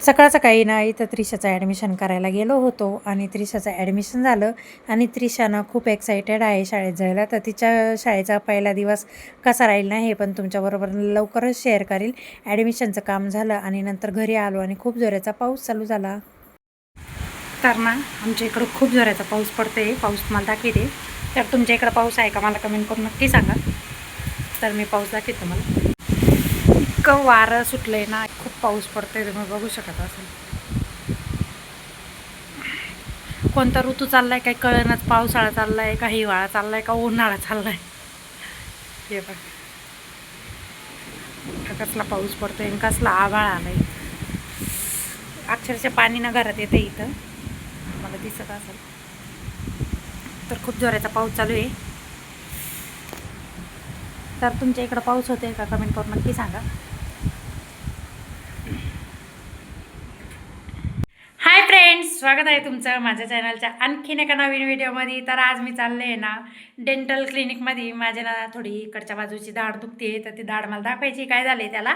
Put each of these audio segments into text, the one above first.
सकाळ सकाळी ना इथं त्रिशाचं ॲडमिशन करायला गेलो होतो आणि त्रिशाचं ॲडमिशन झालं आणि त्रिशानं खूप एक्सायटेड आहे शाळेत जायला. तर तिच्या शाळेचा पहिला दिवस कसा राहील ना हे पण तुमच्याबरोबर लवकरच शेअर करेल. ॲडमिशनचं काम झालं आणि नंतर घरी आलो आणि खूप जोराचा पाऊस चालू झाला. तर ना आमच्या इकडं खूप जोराचा पाऊस पडतोय. पाऊस तुम्हाला दाखवते. तर तुमच्या इकडं पाऊस आहे का मला कमेंट करून नक्की सांगा. तर मी पाऊस दाखवते तुम्हाला. इतकं वारं सुटलंय ना, खूप पाऊस पडतोय, तुम्ही बघू शकत असेल. कोणता ऋतू चाललाय काही कळेनाच. पावसाळा चाललाय का हिवाळा चाललाय का उन्हाळा चाललाय. हे बघ कसला पाऊस पडतोय आणि कसला आभाळ आलाय. अक्षरशः पाणी ना घरात येते इथं, मला दिसत असेल. तर खूप जोराचा पाऊस चालू आहे. तर तुमच्या इकडं पाऊस होतोय का कमेंट करून नक्की सांगा. हाय फ्रेंड्स, स्वागत आहे तुमचं माझ्या चॅनलच्या आणखीन एका नवीन व्हिडिओमध्ये. तर आज मी चालले आहे ना डेंटल क्लिनिकमध्ये. माझ्या ना थोडी इकडच्या बाजूची दाढ दुखते, तर ती दाढ मला दाखवायची काय झाले त्याला.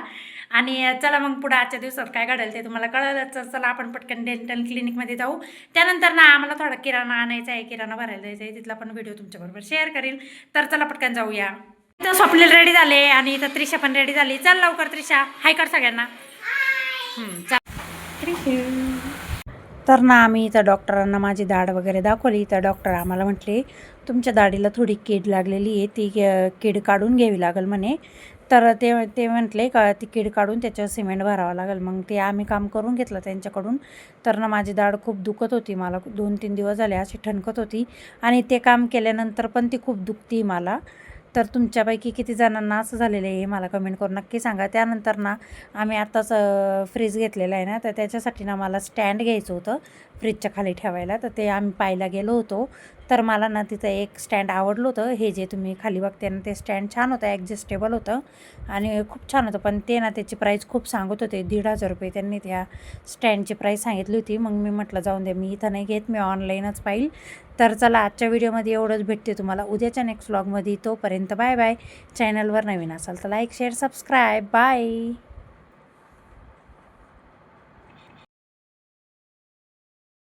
आणि चला मग पुढे आजच्या दिवसात काय घडेल ते तुम्हाला कळलंच. चला आपण पटकन डेंटल क्लिनिकमध्ये जाऊ. त्यानंतर ना आम्हाला थोडा किराणा आणायचा आहे, किराणा भरायला जायचा आहे, तिथला पण व्हिडिओ तुमच्याबरोबर शेअर करेल. तर चला पटकन जाऊया. तर स्वप्नील रेडी झाले आणि इथं त्रिशा पण रेडी झाली. चल लवकर त्रिशा, हाय कर सगळ्यांना. तर ना आम्ही इथं डॉक्टरांना माझी दाढ वगैरे दाखवली. तर डॉक्टर आम्हाला म्हटले तुमच्या दाढीला थोडी कीड लागलेली आहे, ती कीड काढून घ्यावी लागेल म्हणे. तर ते म्हटले का ती कीड काढून त्याच्यावर सिमेंट भरावं लागेल. मग ते आम्ही काम करून घेतलं त्यांच्याकडून. तर ना माझी दाढ खूप दुखत होती, मला 2-3 दिवस झाले अशी ठणकत होती आणि ते काम केल्यानंतर पण ती खूप दुखती मला. तर तुमच्यापैकी किती जणांना असं झालेलं आहे मला कमेंट करून नक्की सांगा. त्यानंतर ना आम्ही आत्ताच फ्रीज घेतलेला आहे ना, तर त्याच्यासाठी ना मला स्टँड घ्यायचं होतं फ्रीजच्या खाली ठेवायला. तर ते आम्ही पाहायला गेलो होतो. तर मला ना तिथं एक स्टँड आवडलं होतं. हे जे तुम्ही खाली बघते ना ते स्टँड छान होतं, ॲडजस्टेबल होतं आणि खूप छान होतं. पण ते ना त्याची प्राईस खूप सांगत होते, 1,500 रुपये त्यांनी त्या स्टँडची प्राईस सांगितली होती. मग मी म्हटलं जाऊन दे, मी इथं नाही घेत, मी ऑनलाईनच पाहिल. तर चला आजच्या व्हिडिओमध्ये एवढंच. भेटते तुम्हाला उद्याच्या नेक्स्ट व्लॉगमध्ये. तोपर्यंत बाय बाय. चॅनलवर नवीन असाल तर लाईक शेअर सबस्क्राईब. बाय.